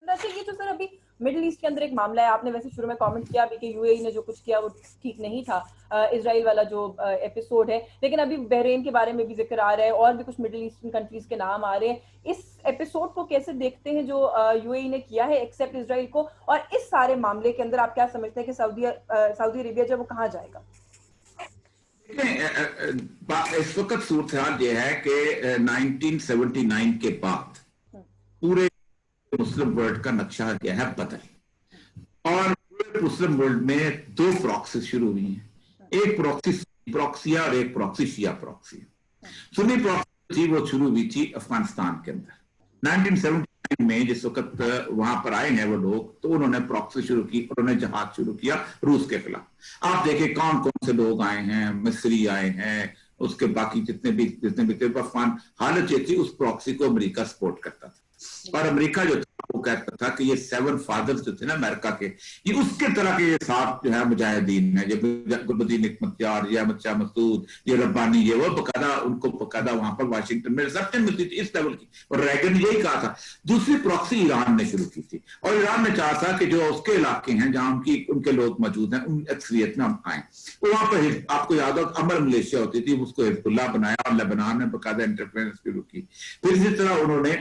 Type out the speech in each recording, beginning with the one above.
अच्छा ये तो सर अभी मिडिल ईस्ट के अंदर एक मामला है, आपने वैसे शुरू में कमेंट किया अभी कि यूएई ने जो कुछ किया वो ठीक नहीं था, इजराइल वाला जो एपिसोड है, लेकिन अभी बहरीन के बारे में भी जिक्र आ रहा है और भी कुछ मिडिल ईस्टर्न कंट्रीज के नाम आ रहे हैं. इस एपिसोड को कैसे देखते हैं जो यूएई ने किया है एक्सेप्ट इजराइल को, और इस सारे मामले के अंदर आप क्या समझते हैं कि सऊदी अरेबिया जब वो कहाँ जाएगा? इस वक्त सूरत हाल ये है कि 1979 के बाद पूरे मुस्लिम वर्ल्ड का नक्शा क्या है बदल, और पूरे मुस्लिम वर्ल्ड में दो प्रॉक्सी शुरू हुई हैं. एक प्रॉक्सी प्रॉक्सिया और एक प्रॉक्सी शिया प्रॉक्सी. सुन्नी प्रॉक्सी थी वो शुरू हुई थी अफगानिस्तान के अंदर 1979 में. जिस वक्त वहां पर आए हैं वो लोग, तो उन्होंने प्रॉक्सी शुरू की, उन्होंने जहाज शुरू किया रूस के खिलाफ. आप देखें कौन कौन से लोग आए हैं, मिस्री आए हैं, उसके बाकी जितने भी अफगान. हालत ये थी उस प्रॉक्सी को अमेरिका सपोर्ट करता था, और अमेरिका जो था वो कहता था कि ये 7 फादर्स जो थे ना अमेरिका के, ये उसके तरह के ये 7 जो है मुजाहिदीन है, ये गुलबदीन हिकमतयार, ये अहमद शाह मसूद, ये रब्बानी, ये वो बकायदा उनको बकायदा वहां पर वाशिंगटन में रिसेप्शन मिलती थी इस लेवल की. और रैगन ने यही कहा था. दूसरी प्रॉक्सी ईरान ने शुरू की थी, और ईरान ने चाहा था कि जो उसके इलाके हैं जहां उनके लोग मौजूद हैं उन अक्सरियत में हम आए. तो वहां पर आपको याद हो अमर मलेशिया होती थी, उसको हिजबुल्लाह बनाया और लेबनान में बकायदा इंटरफेरेंस शुरू की. फिर इसी तरह उन्होंने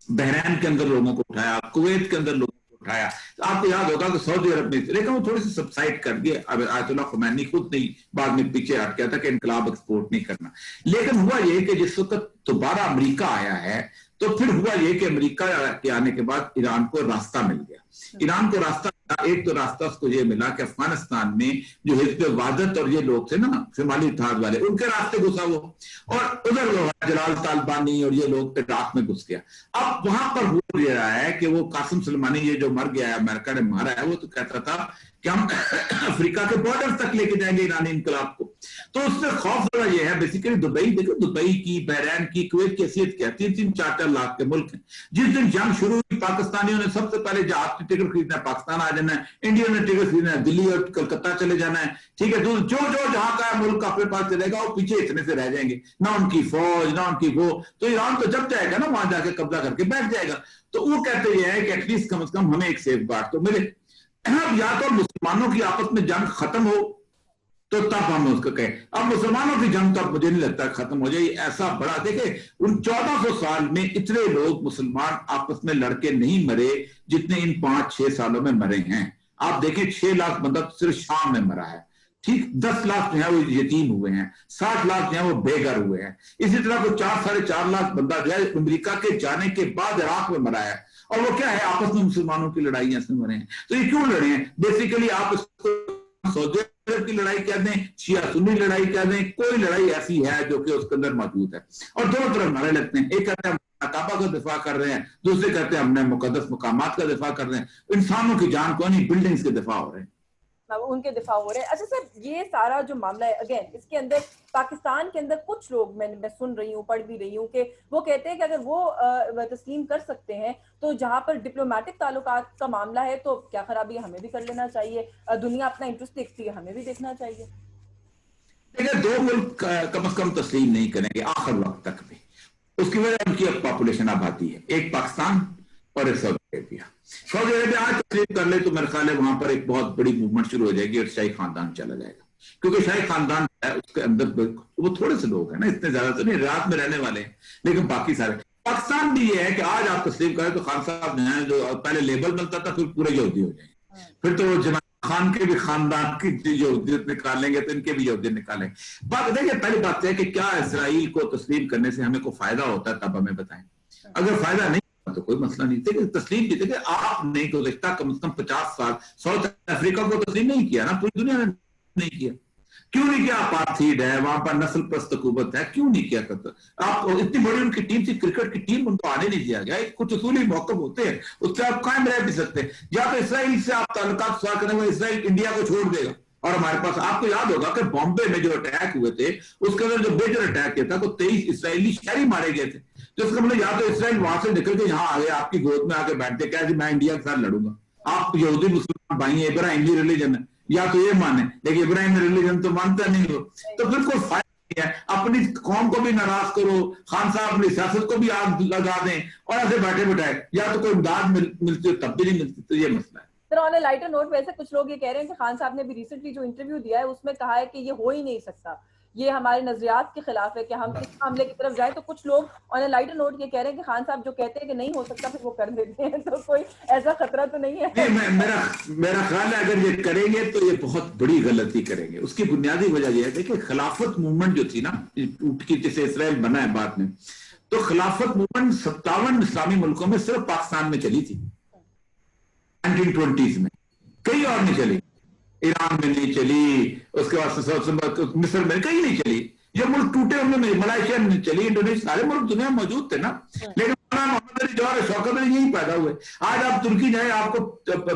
बहरैन के अंदर लोगों को उठाया, कुवैत के अंदर लोगों को उठाया. तो आपको याद होगा कि सऊदी अरब में, लेकिन वो थोड़ी सी सबसाइड कर दिए. अब आयतुल्लाह खुमैनी खुद नहीं बाद में पीछे हट गया था कि इनकलाब एक्सपोर्ट नहीं करना. लेकिन हुआ ये कि जिस वक्त दोबारा अमेरिका आया है, तो फिर हुआ ये कि अमेरिका के आने के बाद ईरान को रास्ता मिल गया. ईरान को रास्ता, एक तो रास्ता उसको ये मिला कि अफगानिस्तान में जो हिज़्ब वादत और ये लोग थे ना शुमाली इत्तेहाद वाले, उनके रास्ते घुसा वो, और उधर जलाल तालिबानी और ये लोग इराक में घुस गया. अब वहां पर हो रहा है कि वो कासिम सुलेमानी ये जो मर गया है, अमेरिका ने मारा है, वो तो कहता था कि हम अफ्रीका के बॉर्डर तक लेके जाएंगे ईरानी इनकलाब को. तो उससे खौफ जरा ये है बेसिकली. दुबई देखो, दुबई की, बहरैन की, कुवैत की हैसियत क्या, 3-4 लाख के मुल्क हैं. जिस दिन जंग शुरू हुई पाकिस्तानियों ने सबसे पहले जहाज की टिकट खरीदना है, पाकिस्तान आ जाना है. इंडिया ने टिकट खरीदना है, दिल्ली और कलकत्ता चले जाना है. ठीक है, जो जहां का मुल्क अपने पास चलेगा वो पीछे इतने से रह जाएंगे, ना उनकी फौज ना उनकी वो. तो ईरान तो जब जाएगा ना वहां जाके कब्जा करके बैठ जाएगा. तो वो कहते ये है कि एटलीस्ट कम से कम हमें एक सेफ गार्ड तो मिले. या तो मुसलमानों की आपस में जंग खत्म हो तो तब हम उसको कहें. अब मुसलमानों की जंग तो अब मुझे नहीं लगता खत्म हो जाए. ऐसा बड़ा देखे उन 1400 साल में इतने लोग मुसलमान आपस में लड़के नहीं मरे जितने इन 5-6 सालों में मरे हैं. आप देखें 6 लाख बंदा तो सिर्फ शाम में मरा है. ठीक, 10 लाख जो है वो यतीम हुए हैं, 60 लाख जो है वो बेघर हुए हैं. इसी तरह को 4-4.5 लाख बंदा जो है अमेरिका के जाने के बाद इराक में मरा है. और वो क्या है, आपस में मुसलमानों की लड़ाई ऐसे मरे हैं. तो ये क्यों लड़े हैं? बेसिकली आप इसको सऊदी अरब की लड़ाई कह दें, शिया सुन्नी लड़ाई कह दें, कोई लड़ाई ऐसी है जो कि उसके अंदर मौजूद है. और दोनों तरफ नारे लगते हैं. एक कहते हैं काबा का दिफा कर रहे हैं, दूसरे कहते हैं हमने मुकद्दस मकामात का दिफा कर रहे हैं. इंसानों की जान को नहीं, बिल्डिंग्स के दिफा हो रहे हैं, उनके दिफा हो रहे हैं. अच्छा सर, ये सारा जो मामला है, अगेन इसके अंदर पाकिस्तान के अंदर कुछ लोग, मैं सुन रही हूँ, पढ़ भी रही हूँ कि वो कहते हैं कि अगर वो तस्लीम कर सकते हैं तो जहाँ पर डिप्लोमेटिक ताल्लुकात का मामला है तो क्या खराबी है, हमें भी कर लेना चाहिए. दुनिया अपना इंटरेस्ट देखती है, हमें भी देखना चाहिए. देखिए, 2 मुल्क कम से कम तस्लीम नहीं करेंगे आखिर वक्त तक भी. उसकी वजह उनकी अब पॉपुलेशन आबादी है, एक पाकिस्तान और एक सऊदी अरेबिया. सऊदी अरेबिया आज तस्लीम कर ले तो मेरे ख्याल है वहां पर एक बहुत बड़ी मूवमेंट शुरू हो जाएगी और शाही खानदान चला जाएगा. क्योंकि शाही खानदान है उसके अंदर वो थोड़े से लोग हैं ना, इतने ज्यादा तो नहीं, रात में रहने वाले हैं, लेकिन बाकी सारे. पाकिस्तान भी ये है कि आज आप तस्लीम करें तो खान साहब जो है, जो पहले लेबल मिलता था फिर पूरे यहूदी हो जाएंगे. फिर तो जना खान के भी खानदान की यहूदियत निकालेंगे तो इनके भी यहूदियत निकालेंगे. बात देखिए, पहली बात है कि क्या इसराइल को तस्लीम करने से हमें कोई फायदा होता है, तब हमें बताएं. अगर फायदा नहीं तो कोई मसला नहीं. देखिए तस्लीम की, देखिए आप नहीं गुज़श्ता कम से कम 50 साल साउथ अफ्रीका को तस्लीम नहीं किया ना, पूरी दुनिया ने नहीं किया. क्यों नहीं किया? अपार्थाइड है वहां पर, नस्ल परस्त हुकूमत है, क्यों नहीं किया करता? आप इतनी बड़ी उनकी टीम थी, क्रिकेट की टीम, उनको आने नहीं दिया गया. कुछ उसूली मौक़िफ़ होते हैं, उससे आप कायम रह भी सकते हैं. या तो इसराइल से आप ताल्लुकात सुधार करने में इसराइल इंडिया को छोड़ देगा. और हमारे पास आपको याद होगा कि बॉम्बे में जो अटैक हुए थे उसके अंदर जो मेजर अटैक किया था तो 23 इसराइली शहरी मारे गए थे. तो इसका मतलब या तो इसराइल वहां से निकल के यहाँ आ गया, आपकी गोद में आके बैठते क्या मैं इंडिया के साथ लड़ूंगा. आप यहूदी मुसलमान भाई हैं, इब्राहिमी रिलीजन है, या तो ये माने, लेकिन इब्राहिमी रिलीजन तो मानता नहीं हो, तो फिर कोई फायदा ہے, اپنی قوم کو بھی ناراض کرو, خان صاحب اپنی سیاست کو بھی آگ لگا دیں اور ایسے بیٹھے بٹھائے, یا تو کوئی امداد ملتی ہو تب بھی نہیں ملتی. تو یہ مسئلہ ہے. سر آن اے لائٹر نوٹ ویسے کچھ لوگ یہ کہہ رہے ہیں کہ خان صاحب نے بھی ریسنٹلی جو انٹرویو دیا ہے اس میں کہا ہے کہ یہ ہو ہی نہیں سکتا, یہ ہمارے نظریات کے خلاف ہے کہ ہم اس معاملے کی طرف جائیں. تو کچھ لوگ آن اے لائٹر نوٹ یہ کہہ رہے ہیں کہ خان صاحب جو کہتے ہیں کہ نہیں ہو سکتا پھر وہ کر دیتے ہیں, تو کوئی ایسا خطرہ تو نہیں ہے؟ میرا خیال ہے اگر یہ کریں گے تو یہ بہت بڑی غلطی کریں گے. اس کی بنیادی وجہ یہ ہے کہ خلافت موومنٹ جو تھی نا, ٹوٹ کی جسے اسرائیل بنا ہے بعد میں, تو خلافت موومنٹ 57 اسلامی ملکوں میں صرف پاکستان میں چلی تھی 1920s میں, کئی اور نہیں چلی. ایران میں نہیں چلی, اس کے بعد مصر میں کہیں نہیں چلی. یہ ملک ٹوٹے ہم نے, ملائیشیا میں نہیں چلی, انڈونیشیا, سارے ملک دنیا میں موجود تھے نا. لیکن محمد علی جوہر شوکت علی یہی پیدا ہوئے. آج آپ ترکی جائیں, آپ کو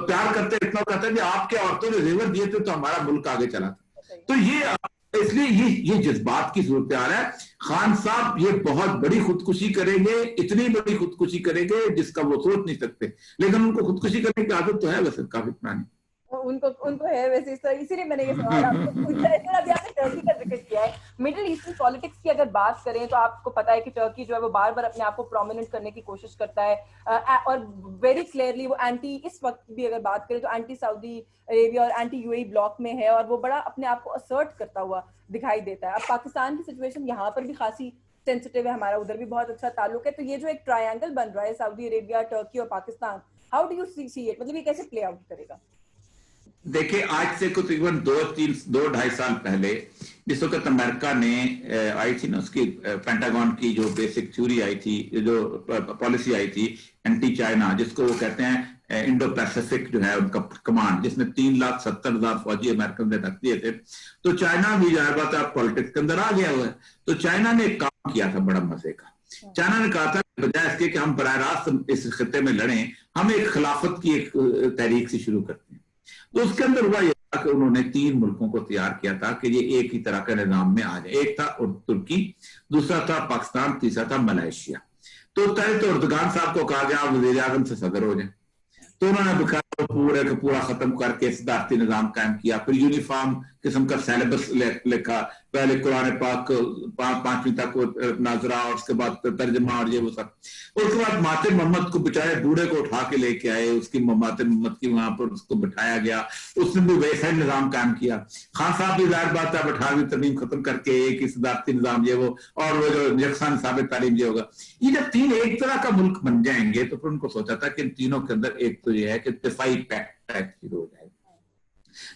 پیار کرتے اتنا کہتے ہیں کہ آپ کے عورتوں نے زیور دیے تھے تو ہمارا ملک آگے چلا تھا. تو یہ اس لیے یہ جذبات کی صورتحال ہے. خان صاحب یہ بہت بڑی خودکشی کریں گے, اتنی بڑی خودکشی کریں گے جس کا وہ سوچ نہیں سکتے, لیکن ان کو خودکشی کرنے کی عادت تو ہے ویسے کافی پرانی. ان کو ہے ویسے اس طرح, اسی لیے میں نے یہ سوال آپ کو پوچھا ہے. ابھی آپ نے ٹرکی کا ذکر کیا ہے. مڈل ایسٹرن پالیٹکس کی اگر بات کریں تو آپ کو پتا ہے کہ ٹرکی جو ہے وہ بار بار اپنے آپ کو پرومیننٹ کرنے کی کوشش کرتا ہے, اور ویری کلیئرلی وہ اینٹی, اس وقت بھی اگر بات کریں تو اینٹی سعودی عربیہ اور اینٹی یو اے بلاک میں ہے, اور وہ بڑا اپنے آپ کو اسرٹ کرتا ہوا دکھائی دیتا ہے. اب پاکستان کی سچویشن یہاں پر بھی خاصی سینسٹیو ہے, ہمارا ادھر بھی بہت اچھا تعلق ہے. تو یہ جو ایک ٹرائنگل بن رہا ہے سعودی عربیہ, ٹرکی اور Pakistan, how do you see it, مطلب یہ کیسے پلے آؤٹ کرے گا؟ دیکھیں آج سے تقریباً 2-2.5 سال پہلے جس وقت امریکہ نے آئی تھی نا, اس کی پینٹاگون کی جو بیسک تھیوری آئی تھی, جو پالیسی آئی تھی اینٹی چائنا, جس کو وہ کہتے ہیں انڈو پیسیفک جو ہے ان کا کمانڈ, جس میں 3,70,000 فوجی امریکن نے رکھ دیے تھے. تو چائنا بھی ظاہر بات ہے پالیٹکس کے اندر آ گیا ہوا ہے. تو چائنا نے ایک کام کیا تھا بڑا مزے کا. چائنا نے کہا تھا بجائے اس کے کہ ہم براہ راست اس خطے میں لڑیں, ہم ایک خلافت کی ایک تحریک سے شروع کرتے ہیں. تو اس کے اندر ہوا یہ تھا کہ انہوں نے 3 ملکوں کو تیار کیا تھا کہ یہ ایک ہی طرح کا نظام میں آ جائے. ایک تھا ترکی, دوسرا تھا پاکستان, تیسرا تھا ملائیشیا. تو پہلے تو اردگان صاحب کو کہا گیا وزیر اعظم سے صدر ہو جائیں. تو انہوں نے پورے کا پورا ختم کر کے صدارتی نظام قائم کیا. پھر یونیفارم قسم کا سیلیبس لکھا, پہلے قرآن پاک 5ویں تک ناظرہ, اور اس کے بعد ترجمہ اور یہ وہ سب. اس کے بعد ماتر محمد کو بچائے بوڑھے کو اٹھا کے لے کے آئے, اس کی ماتر محمد کی وہاں پر اس کو بٹھایا گیا, اس نے بھی ویسا ہی نظام قائم کیا. خان صاحب بھی ظاہر بات ہے 18ویں ترمیم ختم کر کے ایک ہی صدارتی نظام یہ وہ, اور وہ جو یکساں ثابت تعلیم یہ ہوگا. یہ جب 3 ایک طرح کا ملک بن جائیں گے تو پھر ان کو سوچا تھا کہ ان تینوں کے اندر ایک تو یہ ہے کہ دفاعی پیکٹ شروع ہو جائے گا,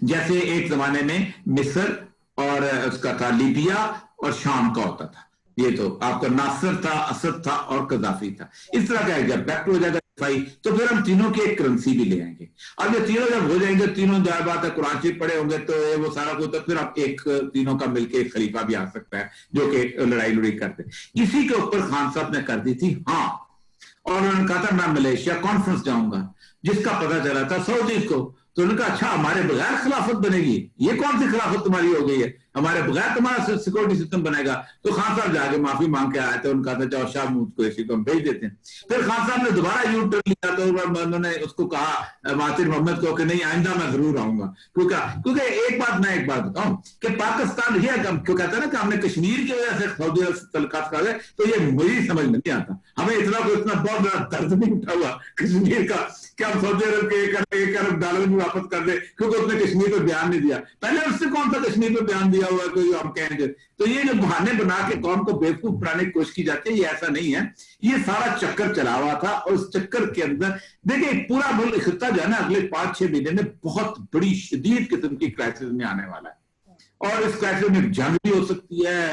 جیسے ایک زمانے میں مصر اور اس کا تھا لیبیا اور شام کا ہوتا تھا. یہ تو آپ کا ناصر تھا, اسد تھا اور قذافی تھا. اس طرح کا جب پیکٹ ہو جائے گا دفاعی, تو پھر ہم تینوں کی ایک کرنسی بھی لے آئیں گے. اب یہ تینوں جب ہو جائیں گے, تینوں ظاہر بات ہے قرآن شریف پڑھے ہوں گے, تو وہ سارا کچھ, پھر اب ایک تینوں کا مل کے ایک خلیفہ بھی آ سکتا ہے جو کہ لڑائی کرتے. اسی کے اوپر خان صاحب نے کر دی تھی ہاں, اور انہوں نے کہا تھا میں ملیشیا کانفرنس جاؤں گا, جس کا پتہ چلا تھا سعودیز کو. تو انہوں نے کہا اچھا ہمارے بغیر خلافت بنے گی, یہ کون سی خلافت تمہاری ہو گئی ہے, ہمارے بغیر تمہارا سیکورٹی سسٹم بنے گا. تو خان صاحب جا کے معافی مانگ کے آئے تھے, ان کا تھا جاؤ شاہ محمود قریشی کو ہم بھیج دیتے ہیں. پھر خان صاحب نے دوبارہ یو ٹرن لیا, تو انہوں نے اس کو کہا ماتر محمد کو کہ نہیں آئندہ میں ضرور آؤں گا, کیونکہ ایک بات بتاؤں کہ پاکستان یہ کیوں کہتا ہے نا کہ ہم نے کشمیر کی وجہ سے سعودی عرب سے تعلقات کر گئے, تو یہ مجھے سمجھ میں نہیں آتا. ہمیں اتنا بہت بڑا درد نہیں اٹھا ہوا کشمیر کا کہ ہم سعودی عرب کے $1 ارب بھی واپس کر دیں, کیونکہ اس نے کشمیر پہ بیان نہیں دیا. پہلے اس سے کون سا کشمیر پہ بیان دیا ہوا ہے کوئی ہم کہیں گے. تو یہ جو بہانے بنا کے قوم کو بیوقوف بنانے کی کوشش کی جاتی ہے, یہ ایسا نہیں ہے. یہ سارا چکر چلا ہوا تھا, اور اس چکر کے اندر دیکھیں پورا ملک خطہ جو ہے نا اگلے 5-6 مہینے میں بہت بڑی شدید قسم کی کرائسس میں آنے والا ہے. اور اس کرائسس میں جنگ بھی ہو سکتی ہے,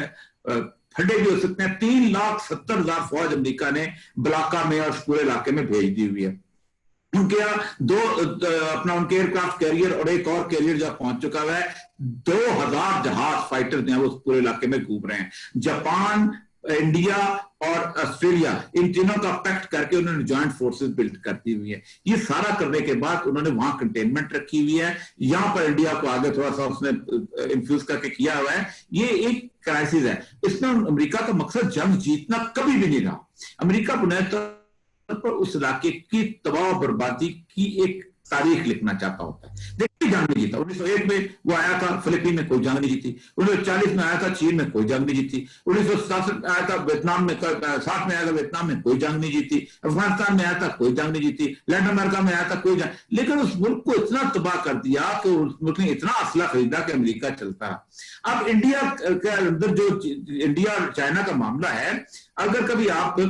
پھڈے بھی ہو سکتے ہیں. 3,70,000 فوج امریکہ نے بلاکا میں اور اس پورے علاقے میں بھیج دی ہوئی ہے. ان کے یہاں ان کے ایئرکرافٹ کیریئر اور ایک اور کیریئر جو پہنچ چکا ہوا ہے. 2,000 جہاز فائٹر جو ہیں وہ پورے علاقے میں گھوم رہے ہیں. جاپان, انڈیا اور آسٹریلیا, ان تینوں کا پیکٹ کر کے انہوں نے جوائنٹ فورسز بلڈ کرتی ہوئی ہے. یہ سارا کرنے کے بعد انہوں نے وہاں کنٹینمنٹ رکھی ہوئی ہے. یہاں پر انڈیا کو آگے تھوڑا سا اس نے انفیوز کر کے کیا ہوا ہے. یہ ایک کرائسس ہے. اس میں امریکہ کا مقصد جنگ جیتنا کبھی بھی نہیں رہا. امریکہ بنیادی طور پر اس علاقے کی تباہ و بربادی کی ایک तारीख लिखना चाहता होता है। देखिए जंग नहीं जीता, 1901 में वो आया था, फिलीपीन में कोई जंग नहीं जीती, 1940 में आया था, चीन में कोई जंग नहीं जीती, 1967 में आया था वियतनाम में, 60 में आया था वियतनाम में कोई जंग नहीं जीती, अफगानिस्तान में आया था कोई जंग नहीं जीती, लैटिन अमेरिका में आया था कोई जंग, लेकिन उस मुल्क को इतना तबाह कर दिया कि उस मुल्क ने इतना असला खरीदा कि अमेरिका चलता। अब इंडिया के अंदर जो इंडिया और चाइना का मामला है, अगर कभी आप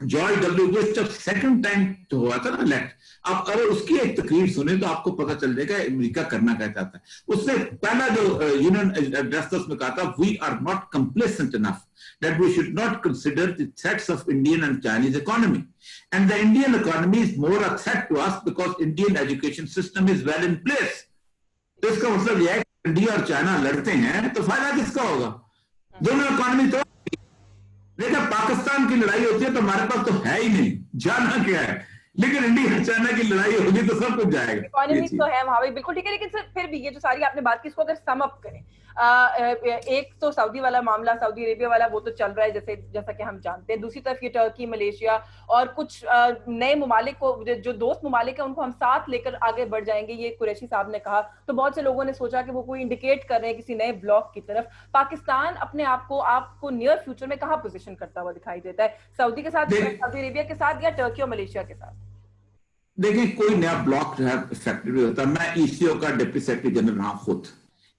जॉर्ज डब्ल्यू बुश जब सेकंड टाइम जो हुआ था ना इलेक्ट, आप अगर उसकी एक तकरीर सुने तो आपको पता चल जाएगा अमेरिका करना क्या चाहता है। उसने पहला जो यूनियन एड्रेस था उसमें कहा था, we are not complacent enough that we should not consider the threats of Indian and Chinese economy, and the Indian economy is more a threat to us because Indian education system is well in place. तो इसका मतलब यह है कि India और China लड़ते हैं तो फायदा किसका होगा? दोनों इकोनॉमी तो, लेकिन पाकिस्तान की लड़ाई होती है तो हमारे पास तो है ही नहीं, जाना क्या है, लेकिन इंडिया और चाइना की लड़ाई होगी तो सब कुछ जाएगा। इकोनॉमी तो है वहां, बिल्कुल ठीक है, लेकिन सर फिर भी ये जो सारी आपने बात की, इसको अगर सम अप करें, एक तो सऊदी वाला मामला, सऊदी अरेबिया वाला, वो तो चल रहा है जैसा कि हम जानते हैं, दूसरी तरफ ये टर्की, मलेशिया और कुछ नए ममालिक को, जो दोस्त ममालिक है उनको हम साथ लेकर आगे बढ़ जाएंगे, ये कुरैशी साहब ने कहा। तो बहुत से लोगों ने सोचा कि वो कोई इंडिकेट कर रहे हैं किसी नए ब्लॉक की तरफ। पाकिस्तान अपने आपको नियर फ्यूचर में कहाँ पोजीशन करता हुआ दिखाई देता है, सऊदी के साथ, सऊदी अरेबिया के साथ, या टर्की और मलेशिया के साथ? देखिए कोई नया ब्लॉक जो है इफेक्टिव होता है। मैं ईसीओ का डिप्टी सेक्रेटरी जनरल रहा खुद।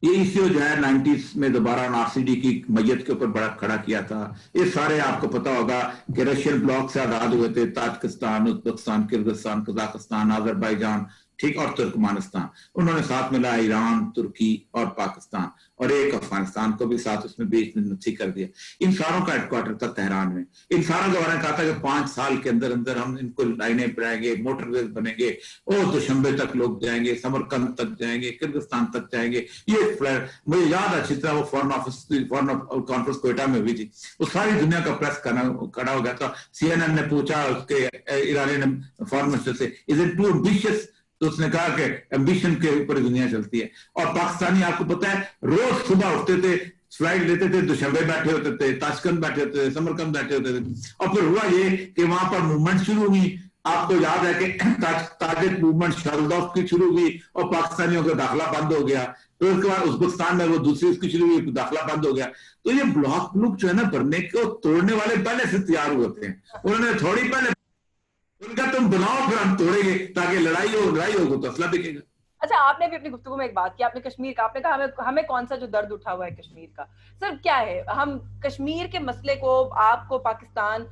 ये ईसीओ जो है 90s में दोबारा आरसीडी की मैयत के ऊपर बड़ा खड़ा किया था। ये सारे आपको पता होगा कि रशियन ब्लॉक से आजाद हुए थे, Tajikistan, Uzbekistan, Kyrgyzstan, Kazakhstan, Azerbaijan, ठीक, और तुर्कमानिस्तान। उन्होंने साथ मिला ईरान, तुर्की और पाकिस्तान, और एक अफगानिस्तान को भी साथ उसमें बीच में नथी कर दिया। इन सारों का हेडक्वार्टर था तेहरान में। इन सारों के बारे में कहा था कि 5 साल के अंदर अंदर हम इनको लाइनें बनाएंगे, मोटरवे बनेंगे, और दुशंबे तक लोग जाएंगे, समरकंद तक जाएंगे, किर्गिस्तान तक जाएंगे। ये मुझे याद अच्छी तरह वो फॉरेन कॉन्फ्रेंस कोयटा में हुई थी, वो सारी दुनिया का प्रेस खड़ा हो गया था। CNN ने पूछा उसके ईरानी फॉरेन मिनिस्टर से, इज इट टू एम्बिशियस? तो उसने कहा कि एम्बिशन के ऊपर दुनिया चलती है। और पाकिस्तानी आपको पता है रोज सुबह उठते थे, फ्लाइट लेते थे, दुशंबे बैठे होते थे, ताशकंद बैठे होते थे, समरकंद बैठे होते थे, और फिर हुआ ये कि वहां पर मूवमेंट शुरू हुई। आपको याद है कि ताजिक मूवमेंट शरदौफ की शुरू हुई और पाकिस्तानियों का दाखिला बंद हो गया। तो उसके बाद उज्बेकिस्तान में वो दूसरी उसकी शुरू हुई, दाखिला बंद हो गया। तो ये ब्लॉक जो है ना, भरने को तोड़ने वाले पहले से तैयार होते हैं। उन्होंने थोड़ी पहले उनका तुम बनाओ फिर हम तोड़ेंगे, ताकि लड़ाई हो तो असला बिकेगा। अच्छा, आपने भी अपनी गुफ्तगू में एक बात की, आपने कश्मीर का, आपने कहा हमें कौन सा जो दर्द उठा हुआ है कश्मीर का। सर क्या है, हम कश्मीर के मसले को, आपको पाकिस्तान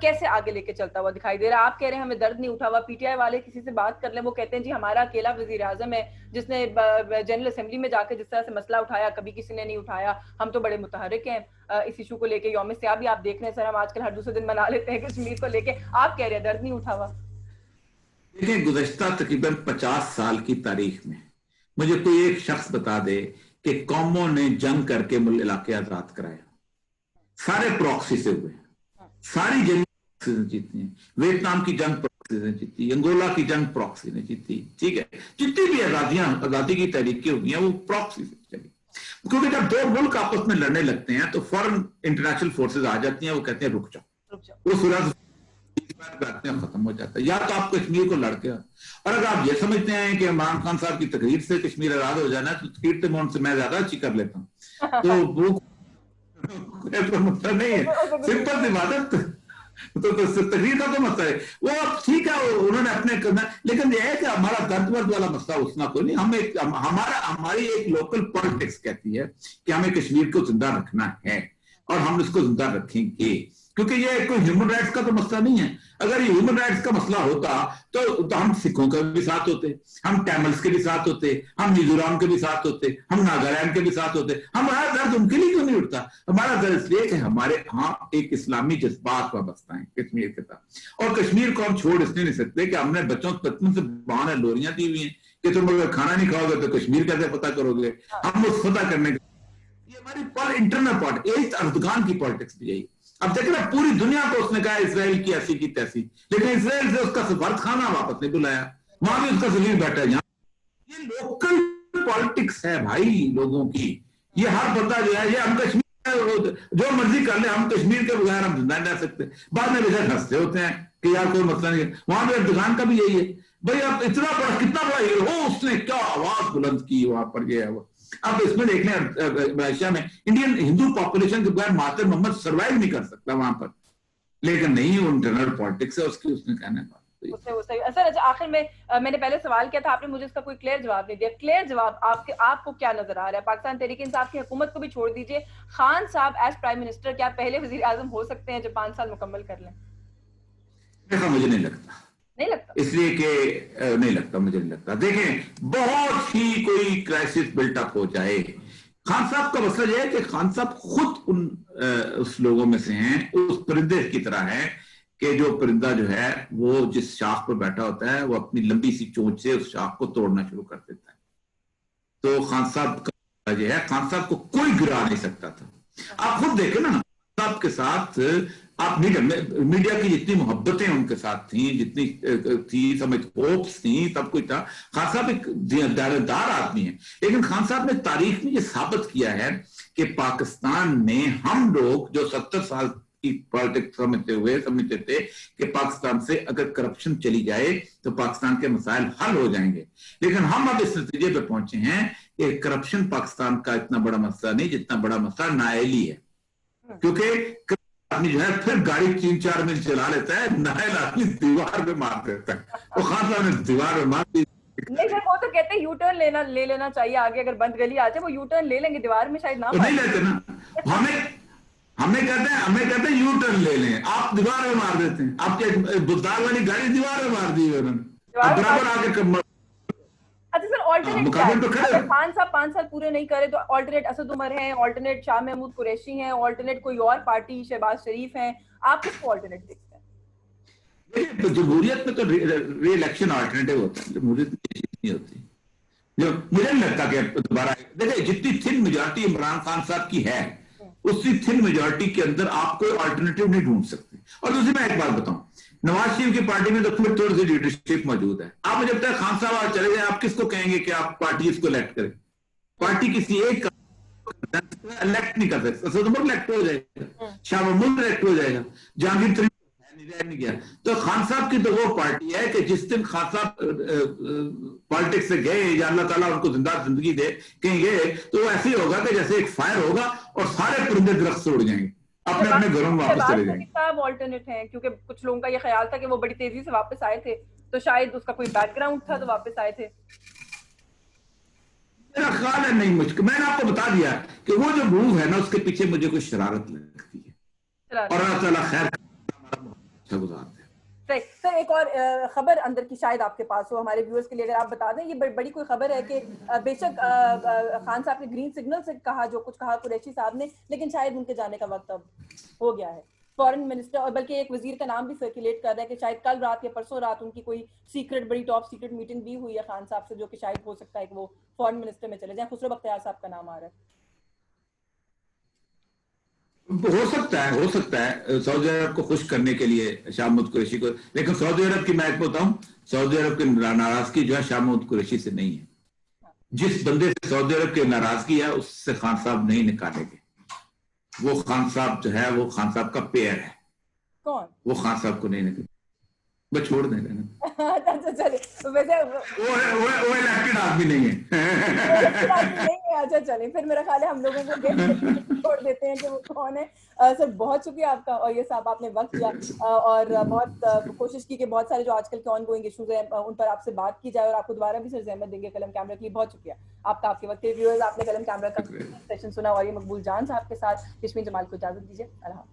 कैसे आगे लेके चलता हुआ दिखाई दे रहा है? आप कह रहे हैं हमें दर्द नहीं उठा हुआ, पीटीआई वाले किसी से बात कर लें, वो कहते हैं जी हमारा अकेला वजीर आजम है जिसने जनरल असेंबली में जाकर जिस तरह से मसला उठाया कभी किसी ने नहीं उठाया, हम तो बड़े मुतहरिक हैं इस इशू को लेके। यौम सियाह भी आप देख रहे हैं सर, हम आजकल हर दूसरे दिन मना लेते हैं कश्मीर को लेके, आप कह रहे हैं दर्द नहीं उठा हुआ। देखिए गुज़श्ता तकरीबन 50 साल की तारीख में मुझे कोई एक शख्स बता दे कि कौमों ने जंग करके मुल्क इलाके आजाद कराया। सारे प्रॉक्सी से हुए, सारी जंग प्रॉक्सी ने जीती है। वियतनाम की जंग प्रॉक्सी ने जीती, अंगोला की जंग प्रॉक्सी ने जीती, ठीक है। जितनी भी आजादी की तहरीकें हुई हैं वो प्रॉक्सी से चली, क्योंकि जब दो मुल्क आपस में लड़ने लगते हैं तो फौरन इंटरनेशनल फोर्सेज आ जाती हैं, वो कहते हैं रुक जाओ, वो सूरज खत्म हो जाता है। या तो आप कश्मीर को लड़के, और अगर आप ये समझते हैं कि इमरान खान साहब की तकरीर से कश्मीर आजाद हो जाना तो तकरीर अमाउंट से मैं ज्यादा अच्छी कर लेता हूँ, तो वो मतलब नहीं है, सिंपल सी बात। तो तकरीर का तो मसला है वो, अब ठीक है उन्होंने अपने करना, लेकिन यह है कि हमारा दर्द वाला मसला उतना कोई नहीं। हमारी एक लोकल पॉलिटिक्स कहती है कि हमें कश्मीर को जिंदा रखना है और हम इसको जिंदा रखेंगे, क्योंकि ये कोई ह्यूमन राइट्स का तो मसला नहीं है। अगर ये ह्यूमन राइट्स का मसला होता तो हम सिखों के भी साथ होते, हम टैमल्स के भी साथ होते, हम मिजोरम के भी साथ होते, हम नागालैंड के भी साथ होते। हमारा दर्द उनके लिए क्यों नहीं उठता? हमारा दर्द इसलिए कि हमारे यहाँ एक इस्लामी जज्बात वाबस्ता है कश्मीर के साथ, और कश्मीर को हम छोड़ इसलिए नहीं सकते कि हमने बच्चों को बचपन से बहाने लोरियां दी हुई हैं कि तुम अगर खाना नहीं खाओगे तो कश्मीर कैसे पता करोगे। हम उस पता करने के, ये हमारी इंटरनल पॉलिटिक्स, अर्दगान की पॉलिटिक्स भी यही। अब देख रहे पूरी दुनिया को उसने कहा इसराइल की ऐसी की तैसी, लेकिन इसराइल से उसका सफारत खाना वापस नहीं बुलाया, वहां भी उसका सफीर बैठा है। यहाँ ये लोकल पॉलिटिक्स है भाई लोगों की। ये हर बंदा जो है, ये हम कश्मीर जो मर्जी कर ले, हम कश्मीर के बगैर हम जिंदा नहीं रह सकते। बाद में बेशक हंसते होते हैं कि यार कोई मसला नहीं है। वहां पे अर्दगान का भी यही है, भाई आप इतना बड़ा, कितना बड़ा हीरो, उसने क्या आवाज बुलंद की वहां पर, ये है वो। अब इसमें देख लें मलेशिया में इंडियन हिंदू पॉपुलेशन के बगैर महातिर मोहम्मद सर्वाइव नहीं कर सकता वहां पर, लेकिन नहीं, वो इंटरनल पॉलिटिक्स है उसकी, उसने कहना है। सर अच्छा, आखिर में मैंने पहले सवाल किया था, आपने मुझे इसका कोई क्लियर जवाब नहीं दिया। क्लियर जवाब आपको क्या नजर आ रहा है? पाकिस्तान तहरीक इंसाफ की हुकूमत को भी छोड़ दीजिए, खान साहब एज प्राइम मिनिस्टर क्या पहले वजीर आजम हो सकते हैं जो 5 साल मुकम्मल कर लें? ऐसा मुझे नहीं लगता, नहीं लगता, इसलिए कि नहीं लगता, मुझे नहीं लगता। देखें, बहुत ही कोई क्राइसिस बिल्टअप हो जाए, खान साहब का मसला यह है कि खान साहब खुद उस लोगों में से हैं, उस परिंदे की तरह है कि जो परिंदा जो है वो जिस शाख पर बैठा होता है वो अपनी लंबी सी चोंच से उस शाख को तोड़ना शुरू कर देता है। तो खान साहब का जो है, खान साहब को कोई गिरा नहीं सकता था। आप खुद देखें ना, साहब के साथ आप मीडिया की जितनी मोहब्बतें उनके साथ थी, जितनी थी समझ, होप्स थी, सब कुछ था। खान साहब एक दायरेदार आदमी है, लेकिन खान साहब ने तारीख में ये साबित किया है कि पाकिस्तान में हम लोग जो 70 साल की पॉलिटिक्स समझते थे कि पाकिस्तान से अगर करप्शन चली जाए तो पाकिस्तान के मसाइल हल हो जाएंगे, लेकिन हम अब इस नतीजे पे पहुंचे हैं कि करप्शन पाकिस्तान का इतना बड़ा मसला नहीं जितना बड़ा मसला नाअहली है। क्योंकि आदमी जो है फिर गाड़ी 3-4 मिनट चला लेता है, नाअहल आदमी दीवार पे मार देता है। तो खान साहब ने दीवार पे मार दी। नहीं सर, वो तो कहते हैं यू टर्न ले लेना चाहिए आगे, अगर बंद गली आ जाए वो यू टर्न ले लेंगे, दीवार में शायद ना नहीं लेते ना, हमें कहते हैं यू टर्न ले लें, आप दीवार में मार देते हैं। आपके बुद्धार वाली गाड़ी दीवार में मार दी उन्होंने, बराबर आके। अच्छा सर, ऑल्टरनेट क्या है? अगर खान साहब 5 साल पूरे नहीं करे तो ऑल्टरनेट असद उमर हैं, ऑल्टरनेट शाह महमूद कुरैशी हैं, ऑल्टरनेट कोई और पार्टी शहबाज शरीफ हैं, आप किसको ऑल्टरनेट देखते हैं? तो जमहूरियत में तो री इलेक्शन ऑल्टरनेटिव होता है, जमहूरियत में नहीं होती। जो मुझे नहीं लगता कि दोबारा, देखिए जितनी थिन मेजॉरिटी इमरान खान साहब की है, उसी थिन मेजॉरिटी के अंदर आप कोई ऑल्टरनेटिव नहीं ढूंढ सकते। और दूसरी मैं एक बात बताऊं, नवाज शरीफ की पार्टी में तो फिर थोड़ी सी लीडरशिप मौजूद है। आप मुझे बताया खान साहब आज चले जाए, आप किसको कहेंगे कि आप पार्टी इसको इलेक्ट करें? पार्टी किसी एक इलेक्ट नहीं कर सकते। असद उमर इलेक्ट हो जाएगा, शाह महमूद इलेक्ट हो जाएगा, जहांगीर नहीं गया। तो खान साहब की तो वो पार्टी है कि जिस दिन खान साहब पॉलिटिक्स से गए या अल्लाह ताला उनको जिंदगी दे कहीं गए, तो वो ऐसे ही होगा कि जैसे एक फायर होगा और सारे परिंदे दरख्त से उड़ जाएंगे, अपने अपने घरों में वापस चले जाएंगे। साहब ऑल्टरनेट हैं, क्योंकि कुछ लोगों का ये ख्याल था कि वो बड़ी तेजी से वापस आए थे, तो शायद उसका कोई बैकग्राउंड था तो वापस आए थे। मेरा ख्याल है नहीं, मुझको, मैंने आपको बता दिया कि वो जो मूव है ना उसके पीछे मुझे कोई शरारत लगती है, और अल्लाह ताला खैर गुजारते हैं। सर एक और खबर अंदर की शायद आपके पास हो, हमारे व्यूअर्स के लिए अगर आप बता दें। ये बड़ी कोई खबर है कि बेशक खान साहब ने ग्रीन सिग्नल से कहा जो कुछ कहा कुरैशी साहब ने, लेकिन शायद उनके जाने का वक्त अब हो गया है। फॉरेन मिनिस्टर, और बल्कि एक वजीर का नाम भी सर्कुलेट कर रहा है कि शायद कल रात या परसों रात उनकी कोई सीक्रेट, बड़ी टॉप सीक्रेट मीटिंग भी हुई है खान साहब से, जो कि शायद हो सकता है कि वो फॉरेन मिनिस्टर में चले जाएं। खुसरो बख्तियार साहब का नाम आ रहा है। हो सकता है सऊदी अरब को खुश करने के लिए शाह महमूद कुरैशी को, लेकिन सऊदी अरब की मैं बताऊं, सऊदी अरब की नाराजगी जो है शाह महमूद कुरैशी से नहीं है। जिस बंदे से सऊदी अरब की नाराजगी है उससे खान साहब नहीं निकालेंगे। वो खान साहब जो है वो खान साहब का पेयर है। कौन? वो खान साहब को नहीं निकालेंगे, बस छोड़ देंगे ना। चलिए, वैसे वो इलेक्टेड आदमी नहीं है। अच्छा चले, फिर मेरा ख्याल है हम लोगों को छोड़ देते हैं कि वो कौन है। सर बहुत शुक्रिया आपका, और ये साहब आपने वक्त दिया और बहुत कोशिश की कि बहुत सारे जो आजकल के ऑन गोइंग इशूज हैं उन पर आपसे बात की जाए, और आपको दोबारा भी सर जहमत देंगे कलम कैमरा के लिए। बहुत शुक्रिया आपका, आपके वक्त के व्यूअर्स। आपने कलम कैमरा का सेशन सुना, और ये मकबूल जान साहब के साथ यस्मीन जमाल को इजाजत दीजिए। अल्लाह।